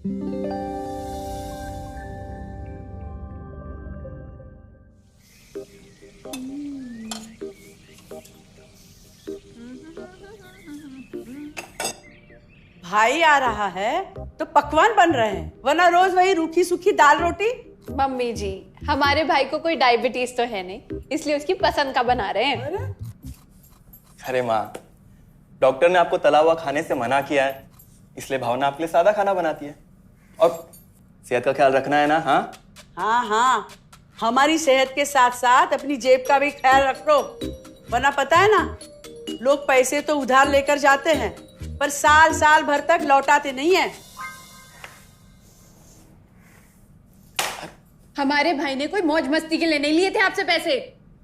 भाई आ रहा है तो पकवान बन रहे हैं, वरना रोज वही रूखी सूखी दाल रोटी। मम्मी जी, हमारे भाई को कोई डायबिटीज तो है नहीं, इसलिए उसकी पसंद का बना रहे हैं। अरे माँ, डॉक्टर ने आपको तला हुआ खाने से मना किया है, इसलिए भावना आपके लिए सादा खाना बनाती है। और सेहत का ख्याल रखना है ना? हाँ हाँ हाँ, हमारी सेहत के साथ साथ अपनी जेब का भी ख्याल रखो, वरना पता है ना, लोग पैसे तो उधार लेकर जाते हैं पर साल साल भर तक लौटाते नहीं है। हमारे भाई ने कोई मौज मस्ती के लिए नहीं लिए थे आपसे पैसे।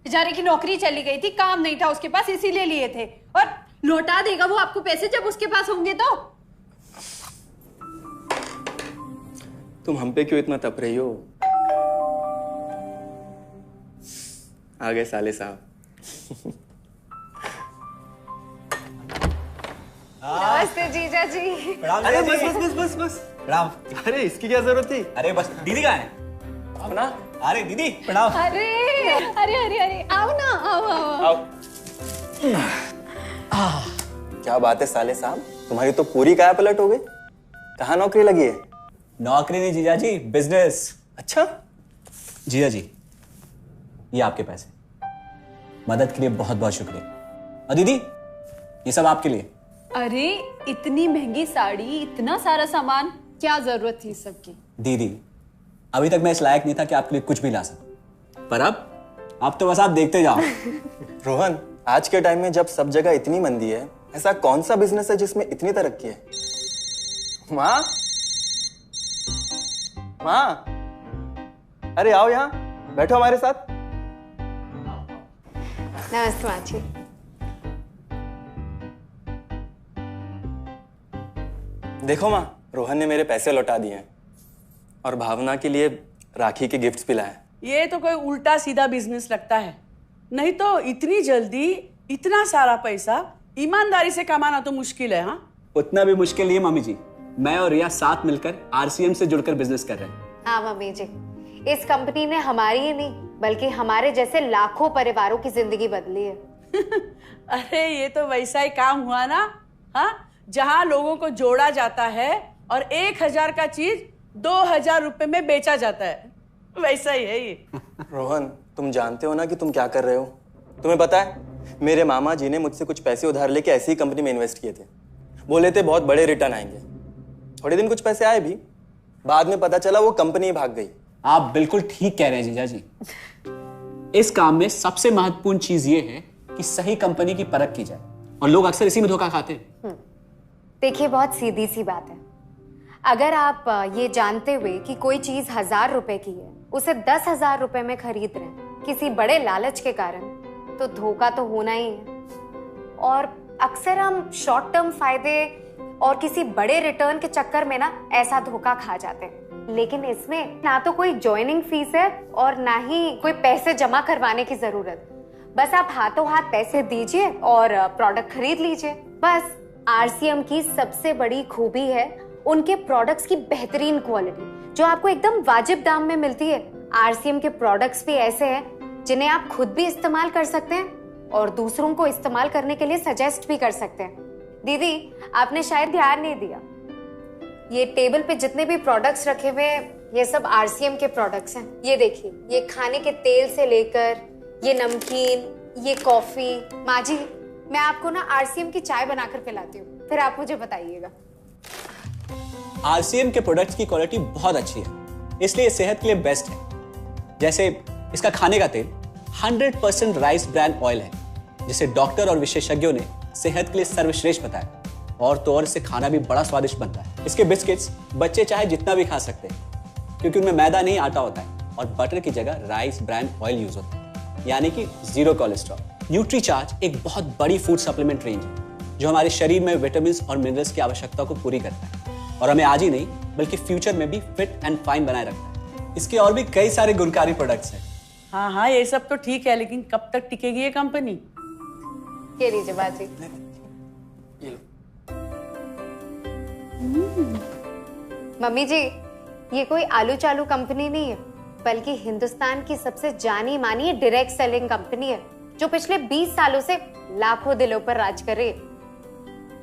बेचारे की नौकरी चली गई थी, काम नहीं था उसके पास, इसीलिए लिए थे। और लौटा देगा वो आपको पैसे जब उसके पास होंगे तो। तुम हम पे क्यों इतना तप रही हो? आ गए साले साहब। नमस्ते जीजा जी। अरे बस बस बस बस बस प्रणाम। अरे इसकी क्या जरूरत थी? अरे बस दीदी कहाँ है? अपना? अरे दीदी प्रणाम। अरे अरे अरे अरे आओ ना, आओ। क्या बात है साले साहब, तुम्हारी तो पूरी काया पलट हो गई। कहाँ नौकरी लगी है? नौकरी नहीं जीजा जी, बिजनेस। अच्छा जीजा जी, ये आपके पैसे, मदद के लिए बहुत बहुत शुक्रिया। और दीदी, ये सब आपके लिए। अरे इतनी महंगी साड़ी, इतना सारा सामान, क्या जरूरत थी सबकी? दीदी, अभी तक मैं इस लायक नहीं था कि आपके लिए कुछ भी ला सकूं, पर अब तो बस आप देखते जाओ। रोहन, आज के टाइम में जब सब जगह इतनी मंदी है, ऐसा कौन सा बिजनेस है जिसमें इतनी तरक्की है? माँ, माँ, अरे आओ यहाँ बैठो हमारे साथ। नमस्ते माँ जी। देखो माँ, रोहन ने मेरे पैसे लौटा दिए हैं और भावना के लिए राखी के गिफ्ट्स भी लाए। ये तो कोई उल्टा सीधा बिजनेस लगता है, नहीं तो इतनी जल्दी इतना सारा पैसा ईमानदारी से कमाना तो मुश्किल है। हाँ, उतना भी मुश्किल नहीं है मम्मी जी, मैं और रिया साथ मिलकर आरसीएम से जुड़कर बिजनेस कर रहे हैं। हाँ मम्मी जी, इस कंपनी ने हमारी ही नहीं बल्कि हमारे जैसे लाखों परिवारों की जिंदगी बदली है। अरे ये तो वैसा ही काम हुआ ना, हाँ, जहाँ लोगों को जोड़ा जाता है और 1000 का चीज 2000 रुपए में बेचा जाता है, वैसा ही है ये। रोहन, तुम जानते हो ना कि तुम क्या कर रहे हो? तुम्हें पता है, मेरे मामा जी ने मुझसे कुछ पैसे उधार लेके ऐसी ही कंपनी में इन्वेस्ट किए थे। बोले थे बहुत बड़े रिटर्न आएंगे। थोड़े दिन कुछ पैसे आए भी, बाद में पता चला वो कंपनी भाग गई। आप बिल्कुल ठीक कह रहे हैं जीजा जी। इस काम में सबसे महत्वपूर्ण चीज ये है कि सही कंपनी की परख की जाए, और लोग अक्सर इसी में धोखा खाते हैं। देखिए, बहुत सीधी सी बात है। अगर आप ये जानते हुए कि कोई चीज 1000 रुपए की है, उसे 10,000 रुपए में खरीद रहे हैं किसी बड़े लालच के कारण, तो धोखा तो होना ही है। और अक्सर हम शॉर्ट टर्म फायदे और किसी बड़े रिटर्न के चक्कर में ना ऐसा धोखा खा जाते हैं। लेकिन इसमें ना तो कोई ज्वाइनिंग फीस है और ना ही कोई पैसे जमा करवाने की जरूरत। बस आप हाथों हाथ पैसे दीजिए और प्रोडक्ट खरीद लीजिए। बस आरसीएम की सबसे बड़ी खूबी है उनके प्रोडक्ट्स की बेहतरीन क्वालिटी, जो आपको एकदम वाजिब दाम में मिलती है। आरसीएम के प्रोडक्ट्स भी ऐसे हैं जिन्हें आप खुद भी इस्तेमाल कर सकते हैं और दूसरों को इस्तेमाल करने के लिए सजेस्ट भी कर सकते हैं। दीदी, आपने शायद ध्यान नहीं दिया, ये टेबल पे जितने भी प्रोडक्ट्स रखे हुए हैं, ये सब आरसीएम के प्रोडक्ट्स हैं। ये देखिए, ये खाने के तेल से लेकर ये नमकीन, ये कॉफी। माँ जी, मैं आपको ना आरसीएम की चाय बनाकर पिलाती हूँ, फिर आप मुझे बताइएगा। आरसीएम के प्रोडक्ट्स की क्वालिटी बहुत अच्छी है, इसलिए सेहत के लिए बेस्ट है। जैसे इसका खाने का तेल 100% राइस ब्रांड ऑयल है, जिसे डॉक्टर और विशेषज्ञों ने सेहत के लिए सर्वश्रेष्ठ बताया। और तो और इससे खाना भी बड़ा स्वादिष्ट बनता है। इसके बिस्किट्स बच्चे चाहे जितना भी खा सकते हैं, क्योंकि उनमें मैदा नहीं आटा होता है और बटर की जगह राइस ब्रांड ऑयल यूज होता है, यानी कि 0 कोलेस्ट्रॉल। न्यूट्रीचार्ज एक बहुत बड़ी फूड सप्लीमेंट रेंज है, जो हमारे शरीर में विटामिन्स और मिनरल्स की आवश्यकता को पूरी करता है और हमें आज ही नहीं बल्कि फ्यूचर में भी फिट एंड फाइन बनाए रखता है। इसके और भी कई सारे गुणकारी प्रोडक्ट्स हैं। हाँ हाँ, ये सब तो ठीक है, लेकिन कब तक टिकेगी ये कंपनी? ये लीजिए बाजी। ये लो। मम्मी जी, ये कोई आलू चालू कंपनी नहीं है, बल्कि हिंदुस्तान की सबसे जानी मानी डायरेक्ट सेलिंग कंपनी है, जो पिछले 20 सालों से लाखों दिलों पर राज कर रही है।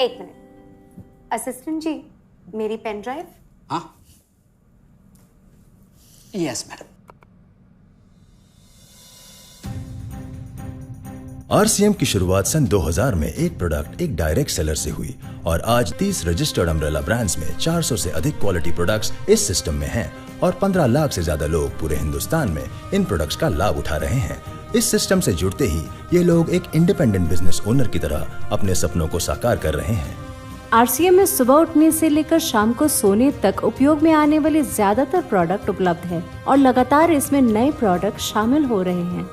एक मिनट असिस्टेंट जी, मेरी पेन ड्राइव। हाँ, यस मैडम। आरसीएम की शुरुआत सन 2000 में एक प्रोडक्ट एक डायरेक्ट सेलर से हुई और आज 30 रजिस्टर्ड अम्ब्रेला ब्रांड्स में 400 से अधिक क्वालिटी प्रोडक्ट्स इस सिस्टम में हैं और 15 लाख से ज्यादा लोग पूरे हिंदुस्तान में इन प्रोडक्ट्स का लाभ उठा रहे हैं। इस सिस्टम से जुड़ते ही ये लोग एक इंडिपेंडेंट बिजनेस ओनर की तरह अपने सपनों को साकार कर रहे हैं। आरसीएम में सुबह उठने से लेकर शाम को सोने तक उपयोग में आने वाले ज्यादातर प्रोडक्ट उपलब्ध है और लगातार इसमें नए प्रोडक्ट शामिल हो रहे हैं।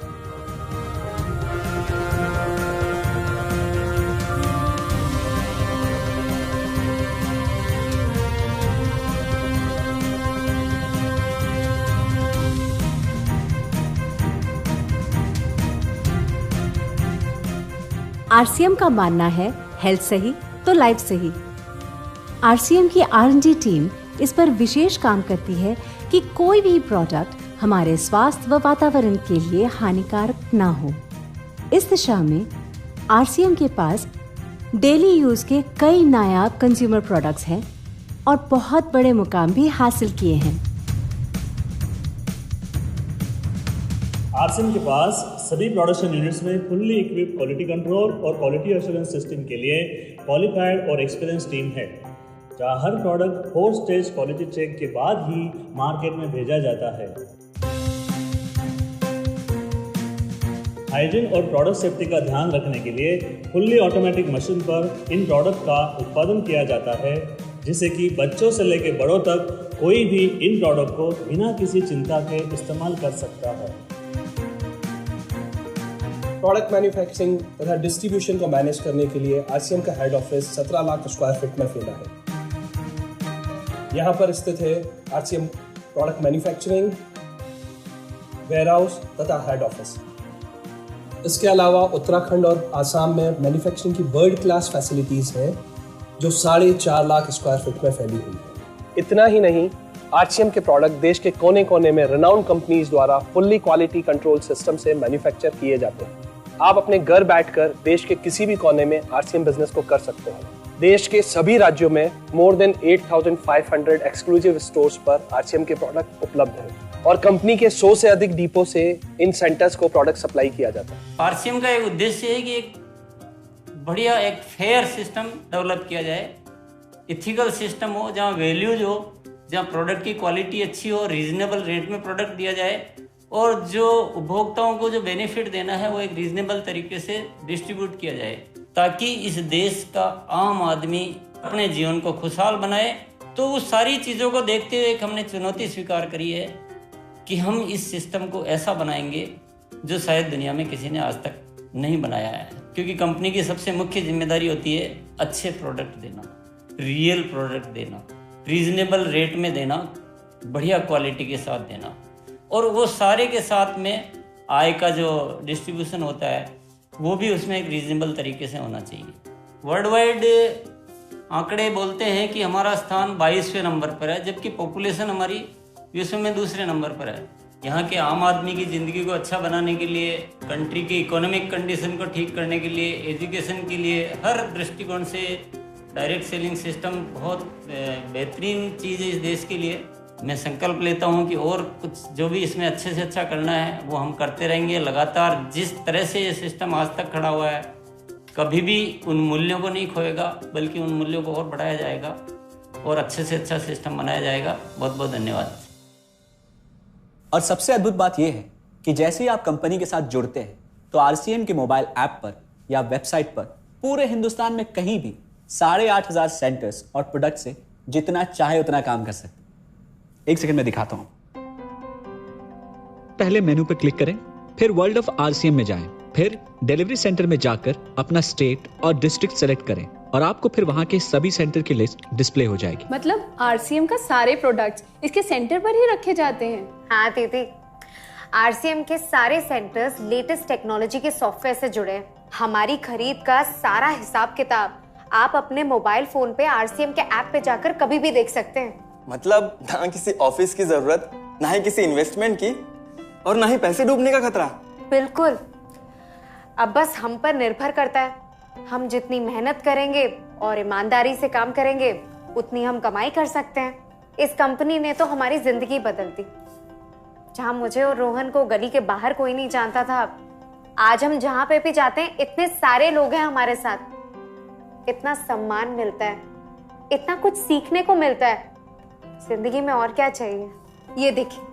आरसीएम का मानना है हेल्थ सही तो लाइफ सही। आरसीएम की R&D टीम इस पर विशेष काम करती है कि कोई भी प्रोडक्ट हमारे स्वास्थ्य व वातावरण के लिए हानिकारक ना हो। इस दिशा में आरसीएम के पास डेली यूज के कई नायाब कंज्यूमर प्रोडक्ट्स हैं और बहुत बड़े मुकाम भी हासिल किए हैं। आरसीएम के पास सभी प्रोडक्शन यूनिट्स में फुल्ली इक्विप क्वालिटी कंट्रोल और क्वालिटी एश्योरेंस सिस्टम के लिए क्वालिफाइड और एक्सपीरियंस टीम है, जहां हर प्रोडक्ट 4 स्टेज क्वालिटी चेक के बाद ही मार्केट में भेजा जाता है। हाइजीन और प्रोडक्ट सेफ्टी का ध्यान रखने के लिए फुल्ली ऑटोमेटिक मशीन पर इन प्रोडक्ट का उत्पादन किया जाता है, जिससे कि बच्चों से लेकर बड़ों तक कोई भी इन प्रोडक्ट को बिना किसी चिंता के इस्तेमाल कर सकता है। प्रोडक्ट मैन्युफैक्चरिंग तथा डिस्ट्रीब्यूशन को मैनेज करने के लिए आरसीएम का head office 17 lakh square feet में फैला है। यहाँ पर स्थित है आरसीएम प्रोडक्ट मैन्युफैक्चरिंग, वेयरहाउस तथा हेड ऑफिस। इसके अलावा उत्तराखंड और आसाम में मैन्युफैक्चरिंग की वर्ल्ड क्लास फैसिलिटीज़ हैं, जो 4.5 लाख स्क्वायर फीट में फैली हुई है। इतना ही नहीं, आरसीएम के प्रोडक्ट देश के कोने कोने में रेनाउंड कंपनीज द्वारा फुल्ली क्वालिटी कंट्रोल सिस्टम से मैन्युफैक्चर किए जाते हैं। आप अपने घर बैठकर देश के किसी भी कोने में आरसीएम बिजनेस को कर सकते हैं। देश के सभी राज्यों में मोर देन 8,500 एक्सक्लूसिव स्टोर्स पर आरसीएम के प्रोडक्ट उपलब्ध हैं और कंपनी के 100 से अधिक डिपो से इन सेंटर्स को प्रोडक्ट सप्लाई किया जाता है। आरसीएम का एक उद्देश्य है कि एक बढ़िया एक फेयर सिस्टम डेवलप किया जाए, इथिकल सिस्टम हो, जहाँ वैल्यूज हो, जहाँ प्रोडक्ट की क्वालिटी अच्छी हो, रीजनेबल रेट में प्रोडक्ट दिया जाए और जो उपभोक्ताओं को जो बेनिफिट देना है वो एक रीजनेबल तरीके से डिस्ट्रीब्यूट किया जाए, ताकि इस देश का आम आदमी अपने जीवन को खुशहाल बनाए। तो उस सारी चीज़ों को देखते हुए एक हमने चुनौती स्वीकार करी है कि हम इस सिस्टम को ऐसा बनाएंगे जो शायद दुनिया में किसी ने आज तक नहीं बनाया है, क्योंकि कंपनी की सबसे मुख्य जिम्मेदारी होती है अच्छे प्रोडक्ट देना, रियल प्रोडक्ट देना, रीजनेबल रेट में देना, बढ़िया क्वालिटी के साथ देना, और वो सारे के साथ में आय का जो डिस्ट्रीब्यूशन होता है वो भी उसमें एक रीजनेबल तरीके से होना चाहिए। वर्ल्ड वाइड आंकड़े बोलते हैं कि हमारा स्थान 22वें नंबर पर है, जबकि पॉपुलेशन हमारी विश्व में दूसरे नंबर पर है। यहाँ के आम आदमी की ज़िंदगी को अच्छा बनाने के लिए, कंट्री की इकोनॉमिक कंडीशन को ठीक करने के लिए, एजुकेशन के लिए, हर दृष्टिकोण से डायरेक्ट सेलिंग सिस्टम बहुत बेहतरीन चीज़ है इस देश के लिए। मैं संकल्प लेता हूं कि और कुछ जो भी इसमें अच्छे से अच्छा करना है वो हम करते रहेंगे लगातार। जिस तरह से ये सिस्टम आज तक खड़ा हुआ है, कभी भी उन मूल्यों को नहीं खोएगा, बल्कि उन मूल्यों को और बढ़ाया जाएगा और अच्छे से अच्छा सिस्टम बनाया जाएगा। बहुत बहुत धन्यवाद। और सबसे अद्भुत बात यह है कि जैसे ही आप कंपनी के साथ जुड़ते हैं तो आरसीएम के मोबाइल ऐप पर या वेबसाइट पर पूरे हिंदुस्तान में कहीं भी 8,500 सेंटर्स और प्रोडक्ट से जितना चाहे उतना काम कर सकते हैं। एक सेकंड में दिखाता हूं। पहले मेनू पर क्लिक करें, फिर वर्ल्ड ऑफ आरसीएम में जाएं, फिर डिलीवरी सेंटर में जाकर अपना स्टेट और डिस्ट्रिक्ट सेलेक्ट करें और आपको फिर वहां के सभी सेंटर की लिस्ट डिस्प्ले हो जाएगी। मतलब आरसीएम का सारे प्रोडक्ट्स इसके सेंटर पर ही रखे जाते हैं? हाँ दीदी, आरसीएम के सारे सेंटर्स लेटेस्ट टेक्नोलॉजी के सॉफ्टवेयर से जुड़े हैं। हमारी खरीद का सारा हिसाब किताब आप अपने मोबाइल फोन पे आरसीएम के ऐप पे जाकर कभी भी देख सकते हैं। मतलब ना किसी ऑफिस की जरूरत, ना ही किसी इन्वेस्टमेंट की, और ना ही पैसे डूबने का खतरा। बिल्कुल। अब बस हम पर निर्भर करता है। हम जितनी मेहनत करेंगे और ईमानदारी से काम करेंगे, उतनी हम कमाई कर सकते हैं। इस कंपनी ने तो हमारी जिंदगी बदल दी। जहां मुझे और रोहन को गली के बाहर कोई नहीं जानता था, आज हम जहां पे भी जाते हैं इतने सारे लोग हैं हमारे साथ। इतना सम्मान मिलता है, इतना कुछ सीखने को मिलता है। जिंदगी में और क्या चाहिए। ये देखिए,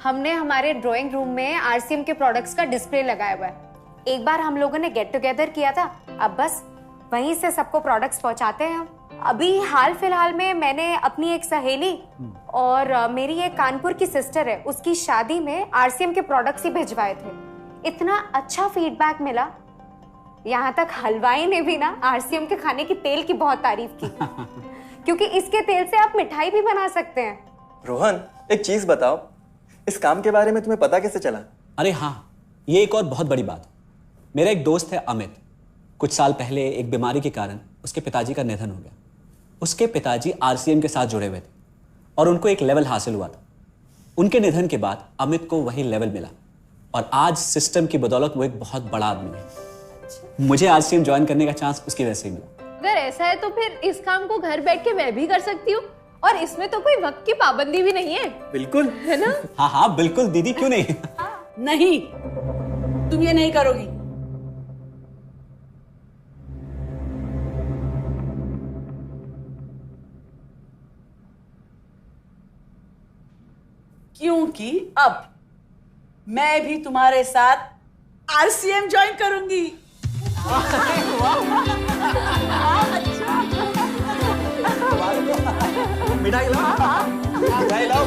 हमने हमारे ड्राइंग रूम में आरसीएम के प्रोडक्ट्स का डिस्प्ले लगाया हुआ है। एक बार हम लोगों ने गेट टुगेदर किया था, अब बस वहीं से सबको प्रोडक्ट्स पहुंचाते हैं हम। अभी हाल फिलहाल में मैंने अपनी एक सहेली और मेरी एक कानपुर की सिस्टर है, उसकी शादी में आरसीएम के प्रोडक्ट्स ही भिजवाए थे। इतना अच्छा फीडबैक मिला, यहाँ तक हलवाई ने भी ना आरसीएम के खाने की तेल की बहुत तारीफ की क्योंकि इसके तेल से आप मिठाई भी बना सकते हैं। रोहन, एक चीज बताओ, इस काम के बारे में तुम्हें पता कैसे चला? अरे हाँ, ये एक और बहुत बड़ी बात। मेरा एक दोस्त है अमित, कुछ साल पहले एक बीमारी के कारण उसके पिताजी का निधन हो गया। उसके पिताजी आरसीएम के साथ जुड़े हुए थे और उनको एक लेवल हासिल हुआ था। उनके निधन के बाद अमित को वही लेवल मिला और आज सिस्टम की बदौलत वो एक बहुत बड़ा आदमी है। मुझे आरसीएम ज्वाइन करने का चांस उसकी वजह से मिला। अगर ऐसा है तो फिर इस काम को घर बैठ के मैं भी कर सकती हूँ, और इसमें तो कोई वक्त की पाबंदी भी नहीं है। बिल्कुल, है ना? हाँ हाँ बिल्कुल दीदी, क्यों नहीं। नहीं, तुम ये नहीं करोगी। क्योंकि अब मैं भी तुम्हारे साथ आरसीएम ज्वाइन करूंगी। मिठाई लाओ।